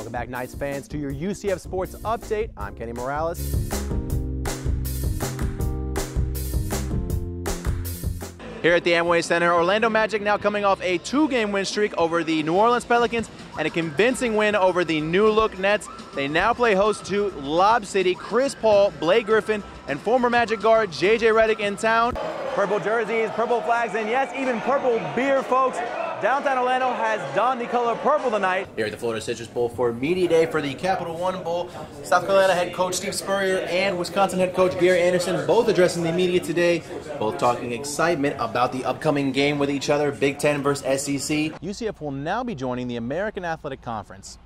Welcome back, Knights fans, to your UCF Sports Update. I'm Kenny Morales. Here at the Amway Center, Orlando Magic now coming off a 2-game win streak over the New Orleans Pelicans and a convincing win over the new-look Nets. They now play host to Lob City. Chris Paul, Blake Griffin, and former Magic guard J.J. Redick in town. Purple jerseys, purple flags, and yes, even purple beer, folks. Downtown Orlando has donned the color purple tonight. Here at the Florida Citrus Bowl for Media Day for the Capital One Bowl, South Carolina head coach Steve Spurrier and Wisconsin head coach Gary Anderson both addressing the media today, both talking excitement about the upcoming game with each other, Big Ten versus SEC. UCF will now be joining the American Athletic Conference.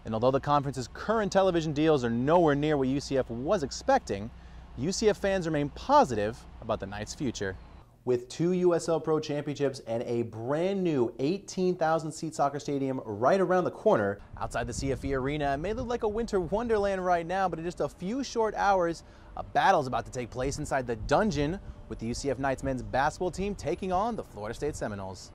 And although the conference's current television deals are nowhere near what UCF was expecting, UCF fans remain positive about the Knights' future. With 2 USL Pro Championships and a brand new 18,000-seat soccer stadium right around the corner outside the CFE Arena, it may look like a winter wonderland right now, but in just a few short hours, a battle is about to take place inside the dungeon with the UCF Knights men's basketball team taking on the Florida State Seminoles.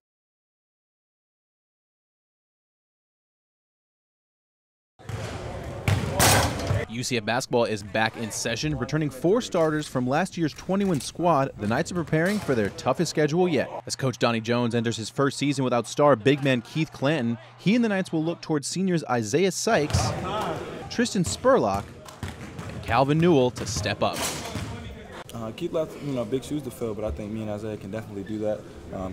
UCF basketball is back in session, returning 4 starters from last year's 20-win squad. The Knights are preparing for their toughest schedule yet. As Coach Donnie Jones enters his first season without star big man Keith Clanton, he and the Knights will look towards seniors Isaiah Sykes, Tristan Spurlock, and Calvin Newell to step up. Keith left, big shoes to fill, but I think me and Isaiah can definitely do that.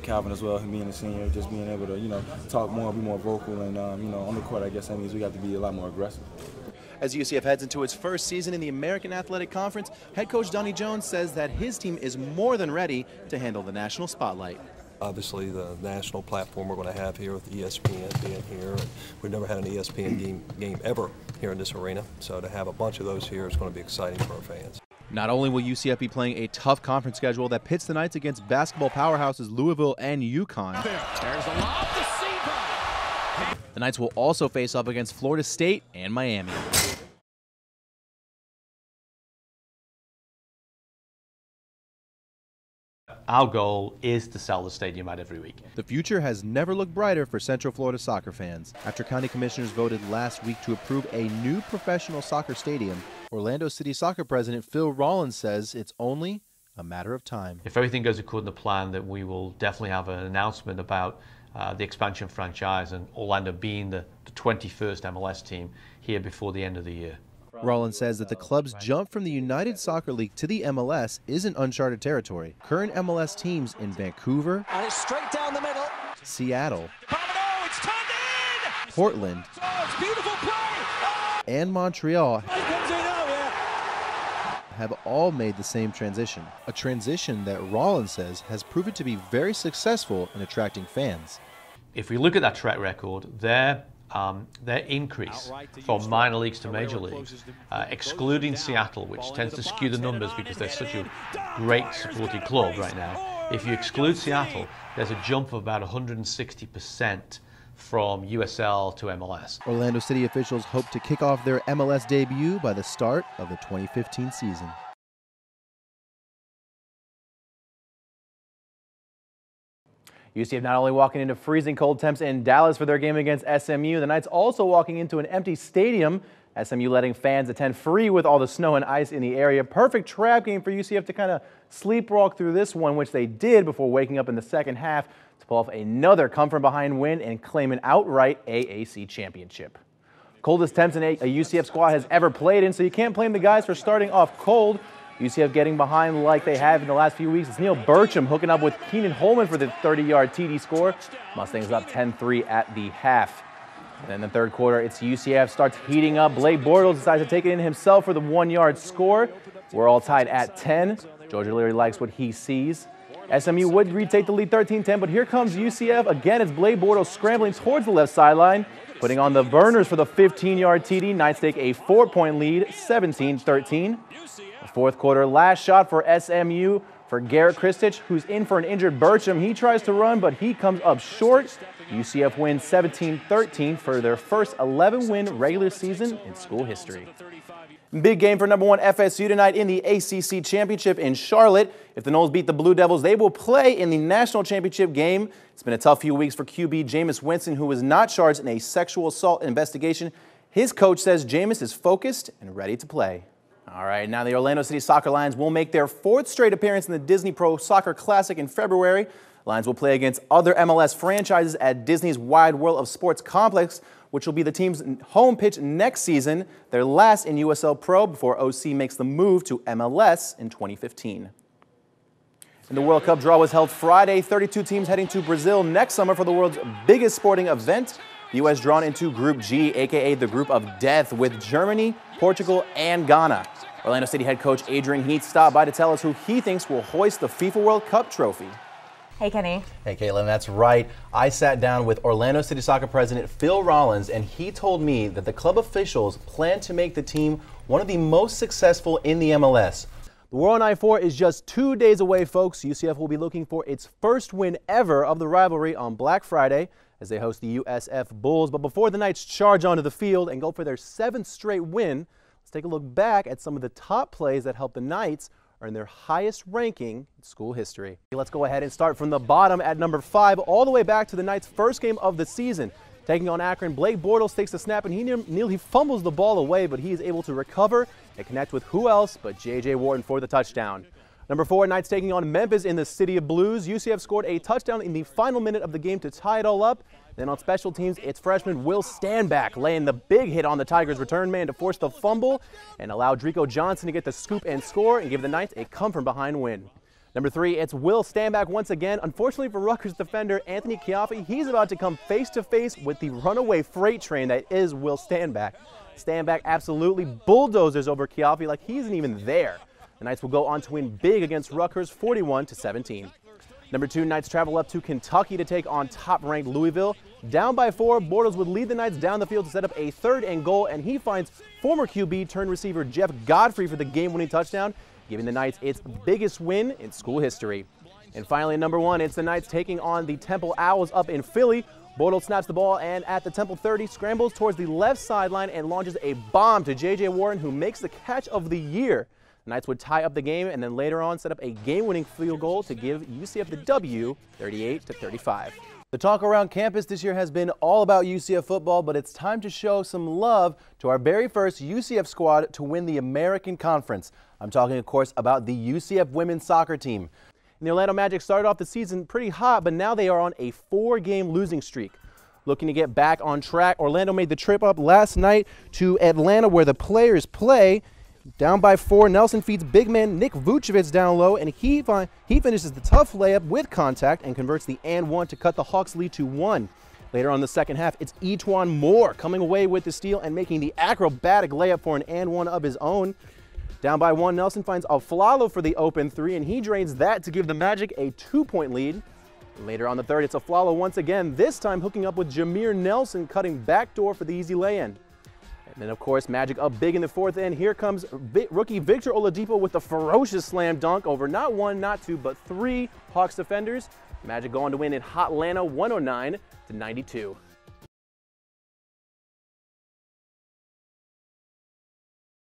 Calvin as well, him being a senior, just being able to, talk more, be more vocal, and, on the court, I guess that means we got to be a lot more aggressive. As UCF heads into its first season in the American Athletic Conference, head coach Donnie Jones says that his team is more than ready to handle the national spotlight. Obviously, the national platform we're going to have here with ESPN being here, and we've never had an ESPN game ever here in this arena, so to have a bunch of those here is going to be exciting for our fans. Not only will UCF be playing a tough conference schedule that pits the Knights against basketball powerhouses Louisville and UConn, There's a lob to Siva. the Knights will also face up against Florida State and Miami. Our goal is to sell the stadium out every week. The future has never looked brighter for Central Florida soccer fans. After county commissioners voted last week to approve a new professional soccer stadium, Orlando City Soccer President Phil Rollins says it's only a matter of time. If everything goes according to plan, then we will definitely have an announcement about the expansion franchise and Orlando being the 21st MLS team here before the end of the year. Rollins says that the club's jump from the United Soccer League to the MLS isn't uncharted territory. Current MLS teams in Vancouver, And it's straight down the middle. Seattle, Oh, it's turned in! Portland, Oh, it's beautiful play! Oh, and Montreal it comes in, oh, yeah. have all made the same transition. A transition that Rollins says has proven to be very successful in attracting fans. If we look at that track record, their increase from minor leagues to major leagues, excluding Seattle, which tends to skew the numbers because they're such a great supported club right now. If you exclude Seattle, there's a jump of about 160% from USL to MLS. Orlando City officials hope to kick off their MLS debut by the start of the 2015 season. UCF not only walking into freezing cold temps in Dallas for their game against SMU, the Knights also walking into an empty stadium. SMU letting fans attend free with all the snow and ice in the area. Perfect trap game for UCF to kind of sleepwalk through this one, which they did before waking up in the second half to pull off another come-from-behind win and claim an outright AAC championship. Coldest temps a UCF squad has ever played in, so you can't blame the guys for starting off cold. UCF getting behind like they have in the last few weeks. It's Neil Burcham hooking up with Keenan Holman for the 30-yard TD score. Mustangs up 10-3 at the half. And in the third quarter, it's UCF starts heating up. Blake Bortles decides to take it in himself for the 1-yard score. We're all tied at 10. George O'Leary likes what he sees. SMU would retake the lead 13-10, but here comes UCF. Again, it's Blake Bortles scrambling towards the left sideline, putting on the burners for the 15-yard TD. Knights take a 4-point lead, 17-13. Fourth quarter, last shot for SMU for Garrett Kristich, who's in for an injured Burcham. He tries to run, but he comes up short. UCF wins 17-13 for their first 11-win regular season in school history. Big game for #1 FSU tonight in the ACC Championship in Charlotte. If the Noles beat the Blue Devils, they will play in the National Championship game. It's been a tough few weeks for QB Jameis Winston, who was not charged in a sexual assault investigation His coach says Jameis is focused and ready to play. All right, now the Orlando City Soccer Lions will make their 4th straight appearance in the Disney Pro Soccer Classic in February. Lions will play against other MLS franchises at Disney's Wide World of Sports complex, which will be the team's home pitch next season, their last in USL Pro before OC makes the move to MLS in 2015. And the World Cup draw was held Friday. 32 teams heading to Brazil next summer for the world's biggest sporting event. The U.S. drawn into Group G, a.k.a. the Group of Death, with Germany, Portugal, and Ghana. Orlando City head coach Adrian Heath stopped by to tell us who he thinks will hoist the FIFA World Cup trophy. Hey, Kenny. Hey, Caitlin, that's right. I sat down with Orlando City Soccer president Phil Rollins, and he told me that the club officials plan to make the team one of the most successful in the MLS. The War on I-4 is just 2 days away, folks. UCF will be looking for its first win ever of the rivalry on Black Friday as they host the USF Bulls. But before the Knights charge onto the field and go for their 7th straight win, let's take a look back at some of the top plays that helped the Knights earn their highest ranking in school history. Let's go ahead and start from the bottom at number 5, all the way back to the Knights' first game of the season. Taking on Akron, Blake Bortles takes the snap and he nearly fumbles the ball away, but he is able to recover and connect with who else but J.J. Wharton for the touchdown. Number 4, Knights taking on Memphis in the City of Blues. UCF scored a touchdown in the final minute of the game to tie it all up. Then on special teams, it's freshman Will Stanback laying the big hit on the Tigers' return man to force the fumble and allow Drico Johnson to get the scoop and score and give the Knights a come-from-behind win. Number 3, it's Will Stanback once again. Unfortunately for Rutgers defender Anthony Chiaffi, he's about to come face-to-face with the runaway freight train that is Will Stanback. Stanback absolutely bulldozers over Chiaffi like he isn't even there. The Knights will go on to win big against Rutgers 41-17. Number 2, Knights travel up to Kentucky to take on top-ranked Louisville. Down by 4, Bortles would lead the Knights down the field to set up a 3rd and goal, and he finds former QB turned receiver Jeff Godfrey for the game-winning touchdown, giving the Knights its biggest win in school history. And finally, number 1, it's the Knights taking on the Temple Owls up in Philly. Bortles snaps the ball and at the Temple 30 scrambles towards the left sideline and launches a bomb to J.J. Warren, who makes the catch of the year. The Knights would tie up the game and then later on set up a game-winning field goal to give UCF the W, 38-35. The talk around campus this year has been all about UCF football, but it's time to show some love to our very first UCF squad to win the American Conference. I'm talking, of course, about the UCF women's soccer team. And the Orlando Magic started off the season pretty hot, but now they are on a 4-game losing streak. Looking to get back on track, Orlando made the trip up last night to Atlanta where the players play. Down by 4, Nelson feeds big man Nick Vucevic down low, and he finishes the tough layup with contact and converts the and one to cut the Hawks' lead to 1. Later on in the second half, it's Etwan Moore coming away with the steal and making the acrobatic layup for an and one of his own. Down by 1, Nelson finds Aflalo for the open 3, and he drains that to give the Magic a 2-point lead. Later on the third, it's Aflalo once again, this time hooking up with Jameer Nelson, cutting backdoor for the easy lay-in. And then, of course, Magic up big in the 4th end. Here comes rookie Victor Oladipo with the ferocious slam dunk over not 1, not 2, but 3 Hawks defenders. Magic going to win in Hotlanta 109-92.